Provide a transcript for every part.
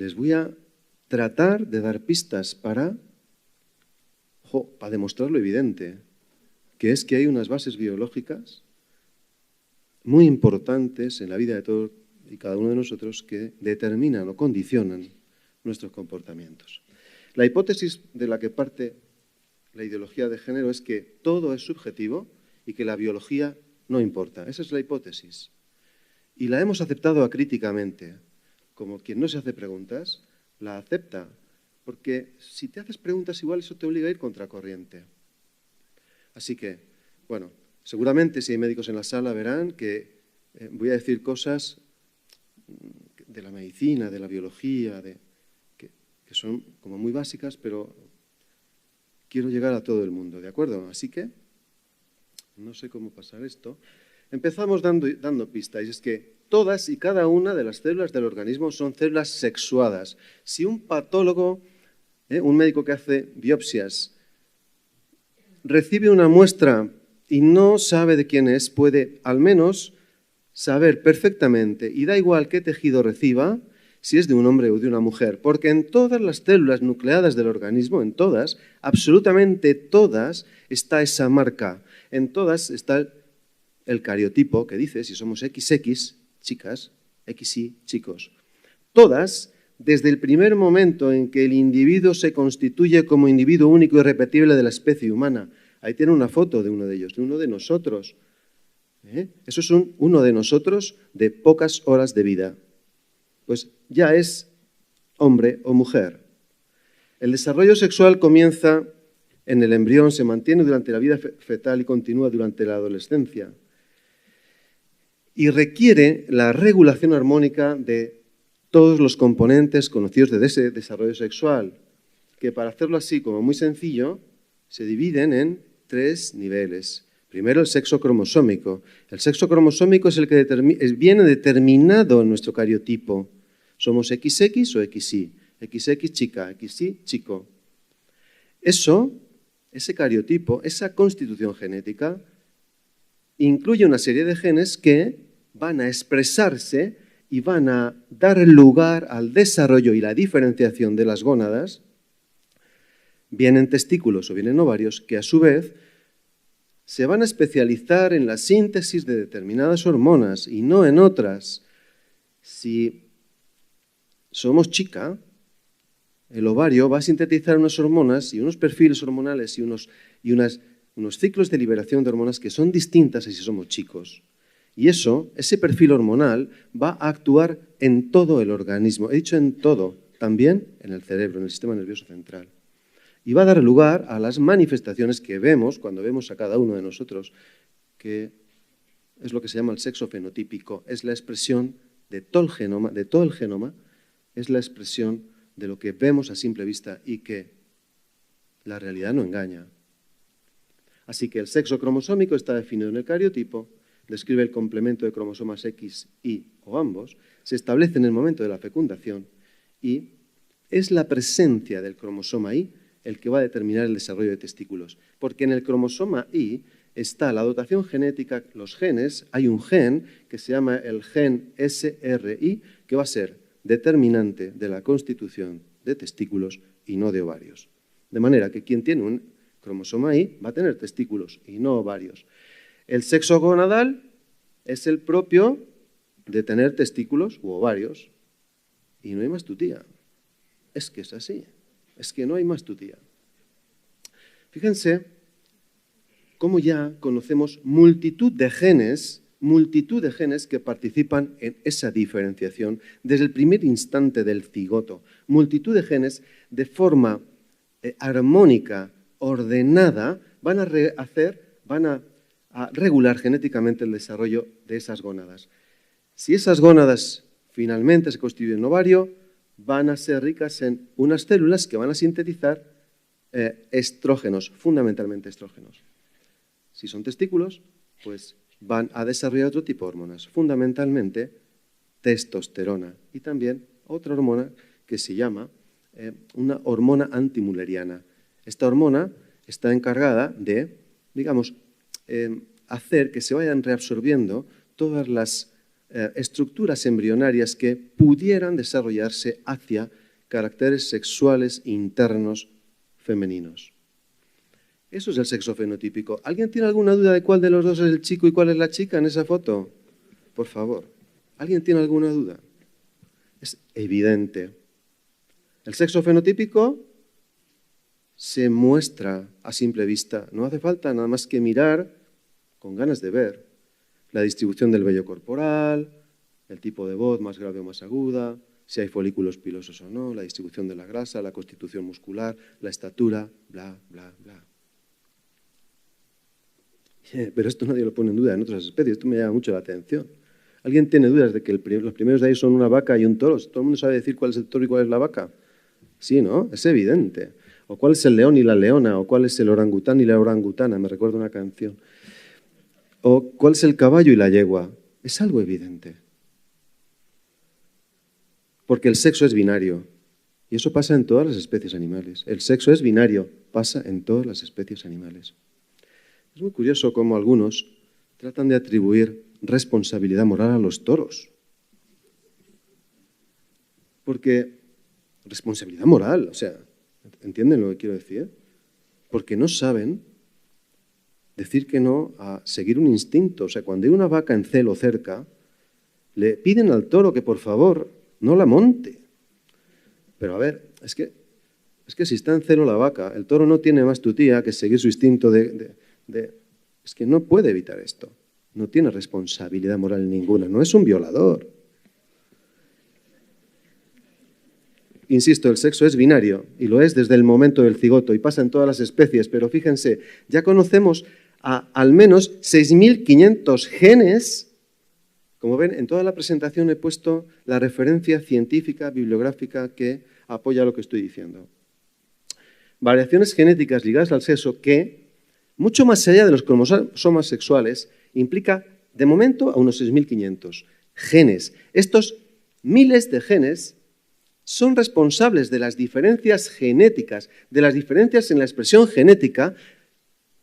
Les voy a tratar de dar pistas para demostrar lo evidente, que es que hay unas bases biológicas muy importantes en la vida de todos y cada uno de nosotros que determinan o condicionan nuestros comportamientos. La hipótesis de la que parte la ideología de género es que todo es subjetivo y que la biología no importa. Esa es la hipótesis. Y la hemos aceptado acríticamente. Como quien no se hace preguntas, la acepta. Porque si te haces preguntas igual eso te obliga a ir contracorriente. Así que, bueno, seguramente si hay médicos en la sala verán que voy a decir cosas de la medicina, de la biología, que son como muy básicas, pero quiero llegar a todo el mundo, ¿de acuerdo? Así que, no sé cómo pasar esto. Empezamos dando pistas, y es que todas y cada una de las células del organismo son células sexuadas. Si un patólogo, un médico que hace biopsias, recibe una muestra y no sabe de quién es, puede al menos saber perfectamente, y da igual qué tejido reciba, si es de un hombre o de una mujer, porque en todas las células nucleadas del organismo, en todas, absolutamente todas, está esa marca. En todas está el cariotipo que dice si somos XX, chicas, XY, chicos. Todas, desde el primer momento en que el individuo se constituye como individuo único y irrepetible de la especie humana. Ahí tiene una foto de uno de ellos, de uno de nosotros. Eso es uno de nosotros de pocas horas de vida. Pues ya es hombre o mujer. El desarrollo sexual comienza en el embrión, se mantiene durante la vida fetal y continúa durante la adolescencia. Y requiere la regulación armónica de todos los componentes conocidos de ese desarrollo sexual, que para hacerlo así, como muy sencillo, se dividen en 3 niveles. Primero, el sexo cromosómico. El sexo cromosómico es el que viene determinado en nuestro cariotipo. ¿Somos XX o XY? XX chica, XY chico. Ese cariotipo, esa constitución genética, incluye una serie de genes que van a expresarse y van a dar lugar al desarrollo y la diferenciación de las gónadas, bien en testículos o bien en ovarios, que a su vez se van a especializar en la síntesis de determinadas hormonas y no en otras. Si somos chica, el ovario va a sintetizar unas hormonas y unos perfiles hormonales y unos ciclos de liberación de hormonas que son distintas a si somos chicos. Y ese perfil hormonal va a actuar en todo el organismo. He dicho en todo, también en el cerebro, en el sistema nervioso central. Y va a dar lugar a las manifestaciones que vemos cuando vemos a cada uno de nosotros, que es lo que se llama el sexo fenotípico. Es la expresión de todo el genoma, es la expresión de lo que vemos a simple vista y que la realidad no engaña. Así que el sexo cromosómico está definido en el cariotipo, describe el complemento de cromosomas X, Y o ambos, se establece en el momento de la fecundación y es la presencia del cromosoma Y el que va a determinar el desarrollo de testículos. Porque en el cromosoma Y está la dotación genética, los genes, hay un gen que se llama el gen SRY, que va a ser determinante de la constitución de testículos y no de ovarios. De manera que quien tiene un cromosoma Y va a tener testículos y no ovarios. El sexo gonadal es el propio de tener testículos u ovarios y no hay más tutía. Es que es así, es que no hay más tutía. Fíjense cómo ya conocemos multitud de genes que participan en esa diferenciación desde el primer instante del cigoto. Multitud de genes de forma armónica, ordenada, van a regular genéticamente el desarrollo de esas gónadas. Si esas gónadas finalmente se constituyen en ovario, van a ser ricas en unas células que van a sintetizar estrógenos, fundamentalmente estrógenos. Si son testículos, pues van a desarrollar otro tipo de hormonas, fundamentalmente testosterona y también otra hormona que se llama una hormona antimülleriana. Esta hormona está encargada de, digamos, hacer que se vayan reabsorbiendo todas las estructuras embrionarias que pudieran desarrollarse hacia caracteres sexuales internos femeninos. Eso es el sexo fenotípico. ¿Alguien tiene alguna duda de cuál de los dos es el chico y cuál es la chica en esa foto? Por favor. ¿Alguien tiene alguna duda? Es evidente. El sexo fenotípico se muestra a simple vista. No hace falta nada más que mirar con ganas de ver la distribución del vello corporal, el tipo de voz más grave o más aguda, si hay folículos pilosos o no, la distribución de la grasa, la constitución muscular, la estatura, bla, bla, bla. Pero esto nadie lo pone en duda en otras especies, esto me llama mucho la atención. ¿Alguien tiene dudas de que los primeros de ahí son una vaca y un toro? ¿Todo el mundo sabe decir cuál es el toro y cuál es la vaca? Sí, ¿no? Es evidente. O cuál es el león y la leona, o cuál es el orangután y la orangutana, me recuerda una canción. O cuál es el caballo y la yegua. Es algo evidente. Porque el sexo es binario. Y eso pasa en todas las especies animales. El sexo es binario, pasa en todas las especies animales. Es muy curioso cómo algunos tratan de atribuir responsabilidad moral a los toros. Porque responsabilidad moral, o sea, ¿entienden lo que quiero decir? Porque no saben decir que no a seguir un instinto. O sea, cuando hay una vaca en celo cerca, le piden al toro que por favor no la monte. Pero a ver, es que si está en celo la vaca, el toro no tiene más tutía que seguir su instinto es que no puede evitar esto. No tiene responsabilidad moral ninguna, no es un violador. Insisto, el sexo es binario y lo es desde el momento del cigoto y pasa en todas las especies, pero fíjense, ya conocemos al menos 6.500 genes. Como ven, en toda la presentación he puesto la referencia científica, bibliográfica que apoya lo que estoy diciendo. Variaciones genéticas ligadas al sexo que, mucho más allá de los cromosomas sexuales, implica, de momento, a unos 6.500 genes. Estos miles de genes son responsables de las diferencias genéticas, de las diferencias en la expresión genética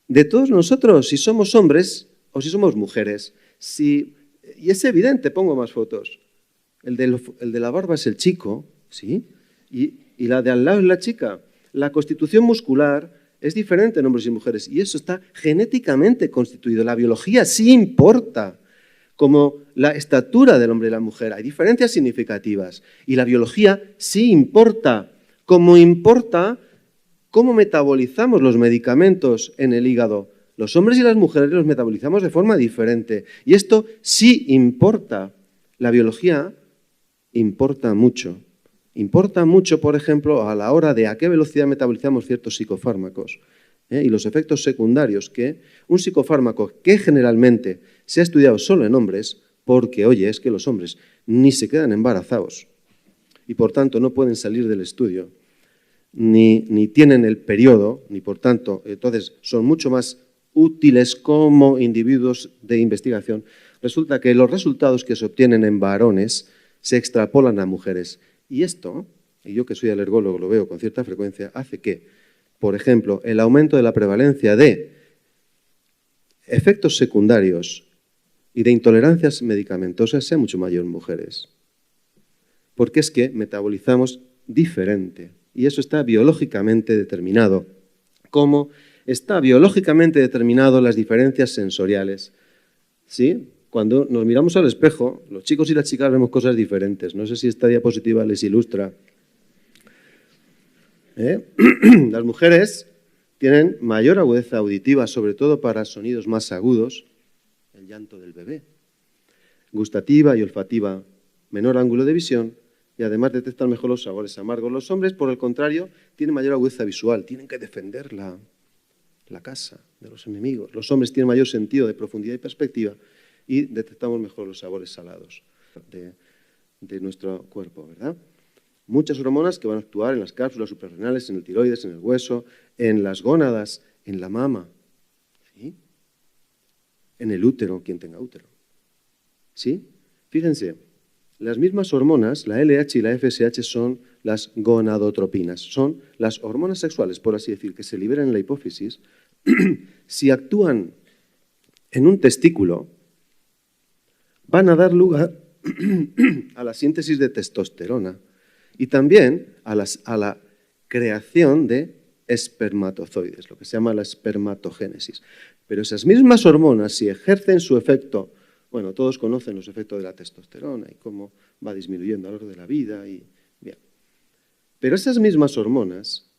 de todos nosotros, si somos hombres o si somos mujeres. Y es evidente, pongo más fotos. El de la barba es el chico, ¿sí? Y la de al lado es la chica. La constitución muscular es diferente en hombres y mujeres y eso está genéticamente constituido. La biología sí importa, como la estatura del hombre y la mujer. Hay diferencias significativas y la biología sí importa, como importa cómo metabolizamos los medicamentos en el hígado. Los hombres y las mujeres los metabolizamos de forma diferente y esto sí importa. La biología importa mucho. Importa mucho, por ejemplo, a la hora de a qué velocidad metabolizamos ciertos psicofármacos y los efectos secundarios que un psicofármaco que generalmente se ha estudiado solo en hombres, porque, oye, es que los hombres ni se quedan embarazados y, por tanto, no pueden salir del estudio, ni tienen el periodo, ni, por tanto, entonces son mucho más útiles como individuos de investigación. Resulta que los resultados que se obtienen en varones se extrapolan a mujeres. Y esto, y yo que soy alergólogo lo veo con cierta frecuencia, hace que, por ejemplo, el aumento de la prevalencia de efectos secundarios y de intolerancias medicamentosas sea mucho mayor en mujeres. Porque es que metabolizamos diferente y eso está biológicamente determinado. ¿Cómo está biológicamente determinado las diferencias sensoriales? ¿Sí? Cuando nos miramos al espejo, los chicos y las chicas vemos cosas diferentes. No sé si esta diapositiva les ilustra. Las mujeres tienen mayor agudeza auditiva, sobre todo para sonidos más agudos, el llanto del bebé. Gustativa y olfativa, menor ángulo de visión y además detectan mejor los sabores amargos. Los hombres, por el contrario, tienen mayor agudeza visual, tienen que defender la casa de los enemigos. Los hombres tienen mayor sentido de profundidad y perspectiva y detectamos mejor los sabores salados de nuestro cuerpo, ¿verdad? Muchas hormonas que van a actuar en las cápsulas suprarrenales, en el tiroides, en el hueso, en las gónadas, en la mama, ¿sí? En el útero, quien tenga útero. ¿Sí? Fíjense, las mismas hormonas, la LH y la FSH, son las gonadotropinas, son las hormonas sexuales, por así decir, que se liberan en la hipófisis. Si actúan en un testículo, van a dar lugar a la síntesis de testosterona y también a la creación de espermatozoides, lo que se llama la espermatogénesis. Pero esas mismas hormonas, si ejercen su efecto, bueno, todos conocen los efectos de la testosterona y cómo va disminuyendo a lo largo de la vida, y bien. Pero esas mismas hormonas,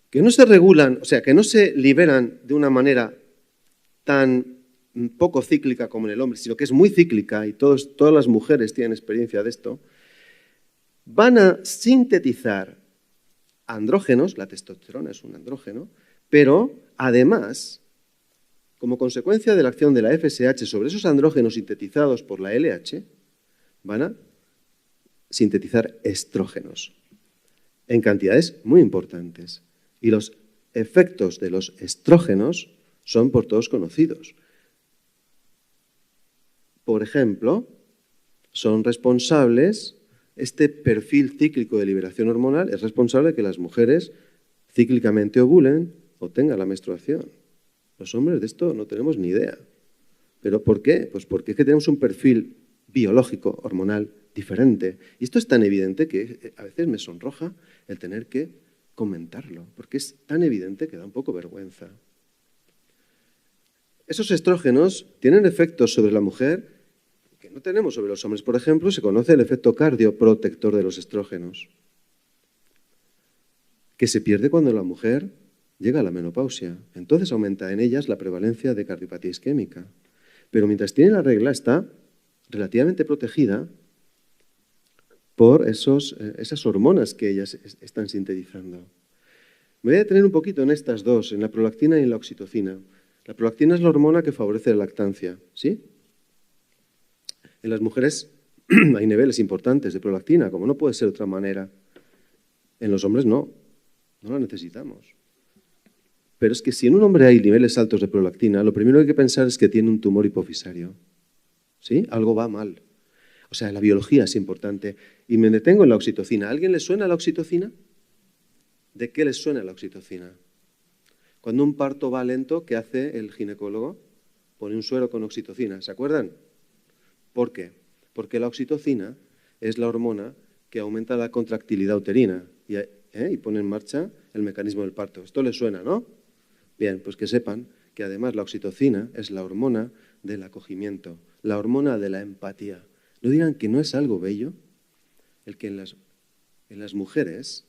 que no se regulan, o sea, que no se liberan de una manera tan poco cíclica como en el hombre, sino que es muy cíclica, y todas las mujeres tienen experiencia de esto, van a sintetizar andrógenos, la testosterona es un andrógeno, pero además, como consecuencia de la acción de la FSH sobre esos andrógenos sintetizados por la LH, van a sintetizar estrógenos en cantidades muy importantes. Y los efectos de los estrógenos son por todos conocidos. Por ejemplo, son responsables, este perfil cíclico de liberación hormonal es responsable de que las mujeres cíclicamente ovulen o tengan la menstruación. Los hombres de esto no tenemos ni idea. ¿Pero por qué? Pues porque es que tenemos un perfil biológico, hormonal, diferente. Y esto es tan evidente que a veces me sonroja el tener que comentarlo, porque es tan evidente que da un poco vergüenza. Esos estrógenos tienen efectos sobre la mujer que no tenemos sobre los hombres. Por ejemplo, se conoce el efecto cardioprotector de los estrógenos, que se pierde cuando la mujer llega a la menopausia. Entonces aumenta en ellas la prevalencia de cardiopatía isquémica. Pero mientras tiene la regla está relativamente protegida por esas hormonas que ellas están sintetizando. Me voy a detener un poquito en estas dos, en la prolactina y en la oxitocina. La prolactina es la hormona que favorece la lactancia, ¿sí? En las mujeres hay niveles importantes de prolactina, como no puede ser de otra manera. En los hombres no la necesitamos. Pero es que si en un hombre hay niveles altos de prolactina, lo primero que hay que pensar es que tiene un tumor hipofisario. ¿Sí? Algo va mal. O sea, la biología es importante. Y me detengo en la oxitocina. ¿A alguien le suena la oxitocina? ¿De qué les suena la oxitocina? Cuando un parto va lento, ¿qué hace el ginecólogo? Pone un suero con oxitocina. ¿Se acuerdan? ¿Por qué? Porque la oxitocina es la hormona que aumenta la contractilidad uterina y pone en marcha el mecanismo del parto. Esto les suena, ¿no? Bien, pues que sepan que además la oxitocina es la hormona del acogimiento, la hormona de la empatía. ¿No digan que no es algo bello? El que en las mujeres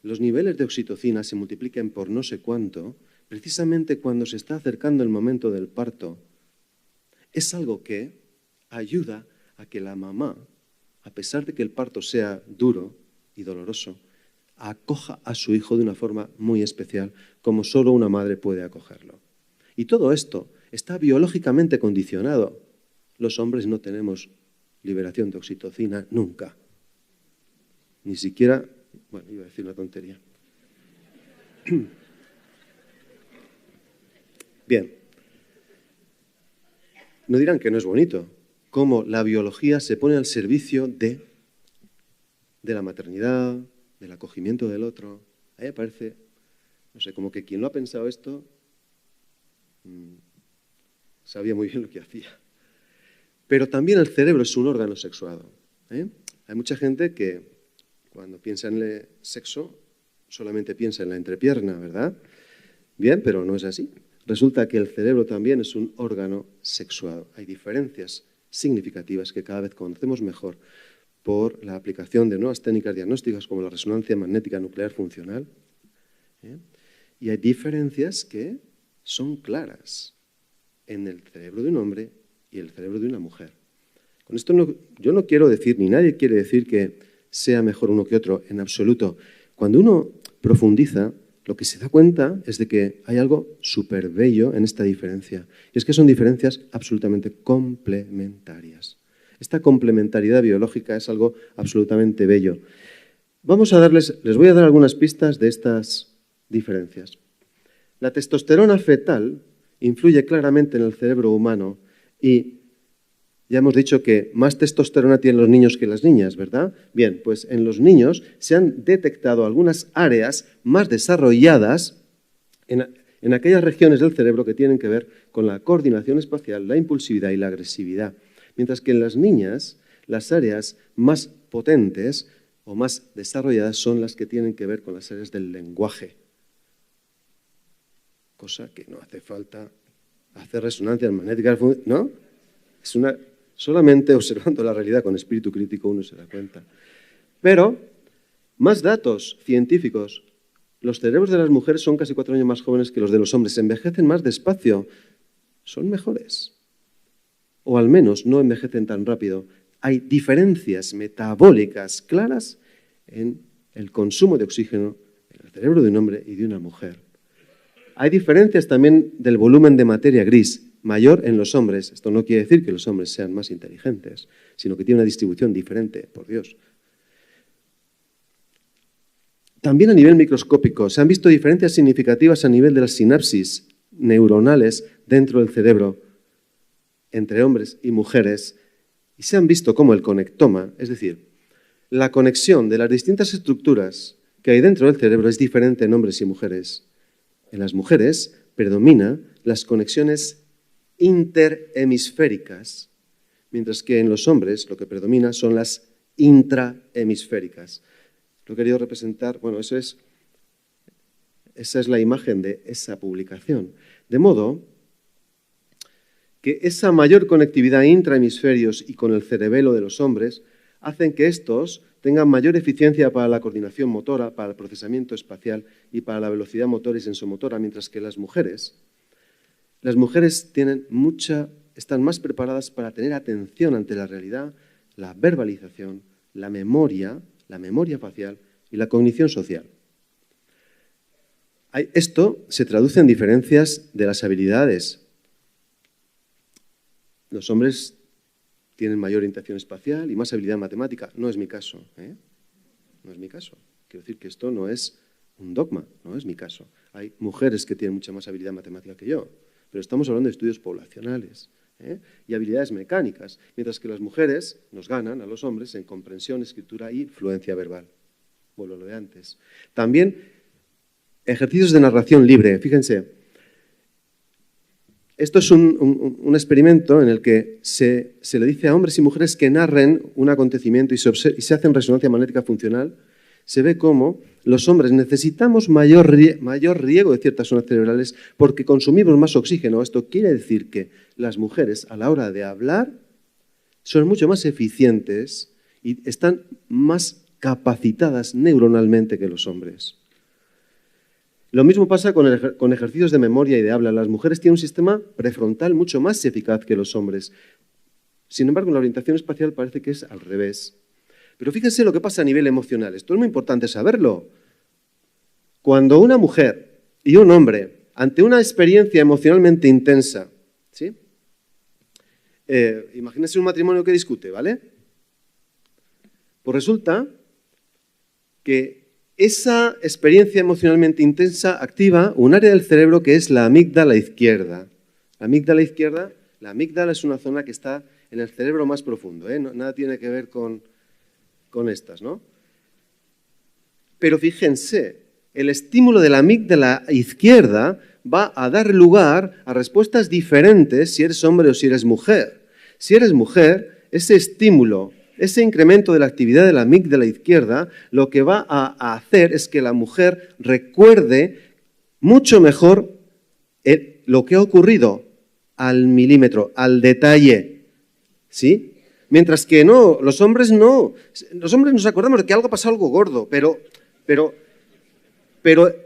los niveles de oxitocina se multipliquen por no sé cuánto, precisamente cuando se está acercando el momento del parto. Es algo que ayuda a que la mamá, a pesar de que el parto sea duro y doloroso, acoja a su hijo de una forma muy especial, como solo una madre puede acogerlo. Y todo esto está biológicamente condicionado. Los hombres no tenemos liberación de oxitocina nunca. Ni siquiera, bueno, iba a decir una tontería. Bien. No dirán que no es bonito, cómo la biología se pone al servicio de la maternidad, del acogimiento del otro. A mí me parece, no sé, como que quien lo ha pensado esto sabía muy bien lo que hacía. Pero también el cerebro es un órgano sexuado. Hay mucha gente que cuando piensa en el sexo solamente piensa en la entrepierna, ¿verdad? Bien, pero no es así. Resulta que el cerebro también es un órgano sexuado. Hay diferencias significativas que cada vez conocemos mejor por la aplicación de nuevas técnicas diagnósticas como la resonancia magnética nuclear funcional. Y hay diferencias que son claras en el cerebro de un hombre y el cerebro de una mujer. Con esto yo no quiero decir, ni nadie quiere decir que sea mejor uno que otro, en absoluto. Cuando uno profundiza, lo que se da cuenta es de que hay algo súper bello en esta diferencia. Y es que son diferencias absolutamente complementarias. Esta complementariedad biológica es algo absolutamente bello. Les voy a dar algunas pistas de estas diferencias. La testosterona fetal influye claramente en el cerebro humano y ya hemos dicho que más testosterona tienen los niños que las niñas, ¿verdad? Bien, pues en los niños se han detectado algunas áreas más desarrolladas en aquellas regiones del cerebro que tienen que ver con la coordinación espacial, la impulsividad y la agresividad. Mientras que en las niñas, las áreas más potentes o más desarrolladas son las que tienen que ver con las áreas del lenguaje. Cosa que no hace falta hacer resonancias magnéticas, ¿no? Solamente observando la realidad con espíritu crítico uno se da cuenta. Pero, más datos científicos. Los cerebros de las mujeres son casi 4 años más jóvenes que los de los hombres. Envejecen más despacio. Son mejores. O al menos no envejecen tan rápido. Hay diferencias metabólicas claras en el consumo de oxígeno en el cerebro de un hombre y de una mujer. Hay diferencias también del volumen de materia gris, mayor en los hombres. Esto no quiere decir que los hombres sean más inteligentes, sino que tiene una distribución diferente, por Dios. También a nivel microscópico se han visto diferencias significativas a nivel de las sinapsis neuronales dentro del cerebro entre hombres y mujeres, y se han visto cómo el conectoma, es decir, la conexión de las distintas estructuras que hay dentro del cerebro es diferente en hombres y mujeres. En las mujeres predomina las conexiones interhemisféricas, mientras que en los hombres lo que predomina son las intrahemisféricas. Lo he querido representar, bueno, esa es la imagen de esa publicación. De modo que esa mayor conectividad intrahemisferios y con el cerebelo de los hombres hacen que estos tengan mayor eficiencia para la coordinación motora, para el procesamiento espacial y para la velocidad motora y sensomotora, mientras que las mujeres están más preparadas para tener atención ante la realidad, la verbalización, la memoria facial y la cognición social. Esto se traduce en diferencias de las habilidades. Los hombres tienen mayor orientación espacial y más habilidad matemática. No es mi caso, ¿eh? No es mi caso. Quiero decir que esto no es un dogma, no es mi caso. Hay mujeres que tienen mucha más habilidad matemática que yo, pero estamos hablando de estudios poblacionales, ¿eh? Y habilidades mecánicas, mientras que las mujeres nos ganan a los hombres en comprensión, escritura y fluencia verbal. Vuelvo a lo de antes. También ejercicios de narración libre. Fíjense, esto es un experimento en el que se le dice a hombres y mujeres que narren un acontecimiento y se hacen resonancia magnética funcional. Se ve cómo los hombres necesitamos mayor riego de ciertas zonas cerebrales porque consumimos más oxígeno. Esto quiere decir que las mujeres a la hora de hablar son mucho más eficientes y están más capacitadas neuronalmente que los hombres. Lo mismo pasa con ejercicios de memoria y de habla. Las mujeres tienen un sistema prefrontal mucho más eficaz que los hombres. Sin embargo, en la orientación espacial parece que es al revés. Pero fíjense lo que pasa a nivel emocional. Esto es muy importante saberlo. Cuando una mujer y un hombre, ante una experiencia emocionalmente intensa, ¿sí? Imagínense un matrimonio que discute, ¿vale? Pues resulta que esa experiencia emocionalmente intensa activa un área del cerebro que es la amígdala izquierda. La amígdala es una zona que está en el cerebro más profundo, ¿eh? Nada tiene que ver con estas, ¿no? Pero fíjense, el estímulo de la amígdala izquierda va a dar lugar a respuestas diferentes si eres hombre o si eres mujer. Si eres mujer, ese estímulo, ese incremento de la actividad de la amígdala izquierda, lo que va a hacer es que la mujer recuerde mucho mejor lo que ha ocurrido al milímetro, al detalle, ¿sí? Mientras que no, los hombres no. Los hombres nos acordamos de que algo ha pasado, algo gordo, pero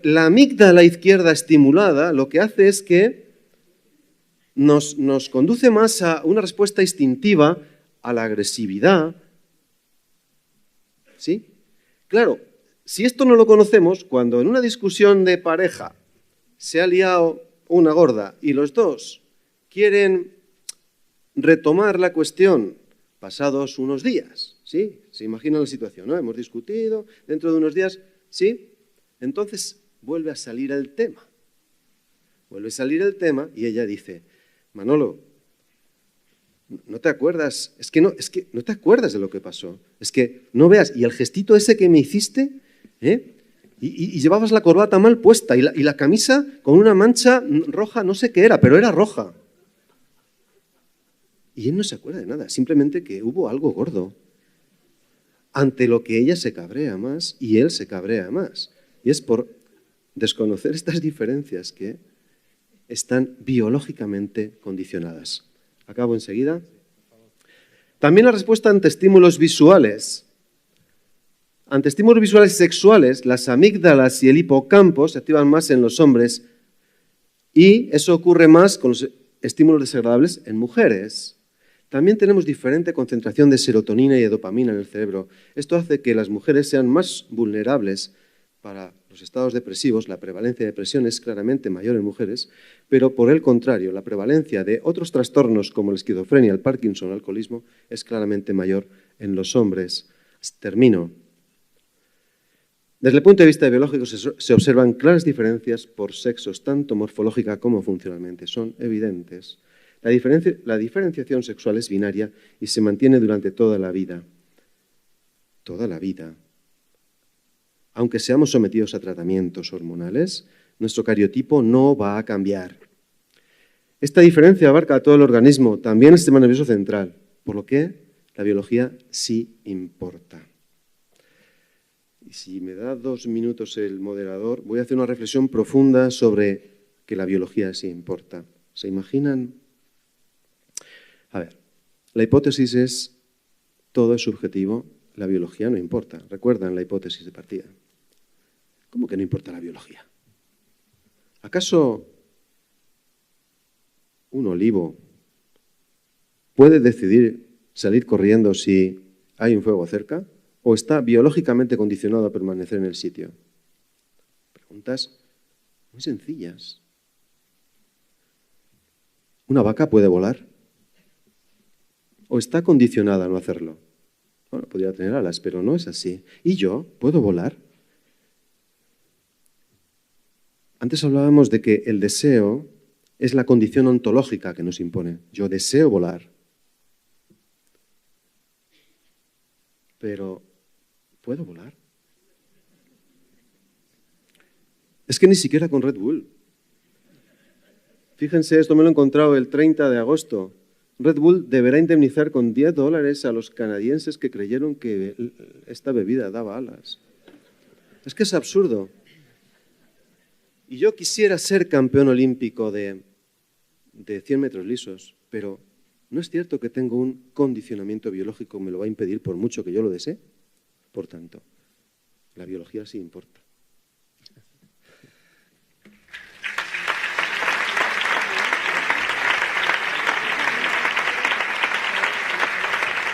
la amígdala izquierda estimulada lo que hace es que nos conduce más a una respuesta instintiva a la agresividad, ¿sí? Claro, si esto no lo conocemos, cuando en una discusión de pareja se ha liado una gorda y los dos quieren retomar la cuestión pasados unos días, ¿sí? Se imaginan la situación, ¿no? Hemos discutido, dentro de unos días, ¿sí? Entonces vuelve a salir el tema. Vuelve a salir el tema y ella dice, Manolo, ¿no te acuerdas? Es que no te acuerdas de lo que pasó. Es que no veas, y el gestito ese que me hiciste, ¿eh? Y llevabas la corbata mal puesta y la camisa con una mancha roja, no sé qué era, pero era roja. Y él no se acuerda de nada, simplemente que hubo algo gordo, ante lo que ella se cabrea más y él se cabrea más. Y es por desconocer estas diferencias que están biológicamente condicionadas. Acabo enseguida. También la respuesta ante estímulos visuales. Ante estímulos visuales sexuales, las amígdalas y el hipocampo se activan más en los hombres y eso ocurre más con los estímulos desagradables en mujeres. También tenemos diferente concentración de serotonina y de dopamina en el cerebro. Esto hace que las mujeres sean más vulnerables para los estados depresivos. La prevalencia de depresión es claramente mayor en mujeres, pero por el contrario, la prevalencia de otros trastornos como la esquizofrenia, el Parkinson, el alcoholismo, es claramente mayor en los hombres. Termino. Desde el punto de vista biológico se observan claras diferencias por sexos, tanto morfológica como funcionalmente. Son evidentes. La diferenciación sexual es binaria y se mantiene durante toda la vida. Toda la vida. Aunque seamos sometidos a tratamientos hormonales, nuestro cariotipo no va a cambiar. Esta diferencia abarca a todo el organismo, también el sistema nervioso central, por lo que la biología sí importa. Y si me da 2 minutos el moderador, voy a hacer una reflexión profunda sobre que la biología sí importa. ¿Se imaginan? A ver, la hipótesis es, todo es subjetivo, la biología no importa. ¿Recuerdan la hipótesis de partida? ¿Cómo que no importa la biología? ¿Acaso un olivo puede decidir salir corriendo si hay un fuego cerca? ¿O está biológicamente condicionado a permanecer en el sitio? Preguntas muy sencillas. ¿Una vaca puede volar? ¿O está condicionada a no hacerlo? Bueno, podría tener alas, pero no es así. ¿Y yo puedo volar? Antes hablábamos de que el deseo es la condición ontológica que nos impone. Yo deseo volar. Pero, ¿puedo volar? Es que ni siquiera con Red Bull. Fíjense, esto me lo he encontrado el 30 de agosto. Red Bull deberá indemnizar con $10 a los canadienses que creyeron que esta bebida daba alas. Es que es absurdo. Y yo quisiera ser campeón olímpico de 100 metros lisos, pero ¿no es cierto que tengo un condicionamiento biológico que me lo va a impedir por mucho que yo lo desee? Por tanto, la biología sí importa.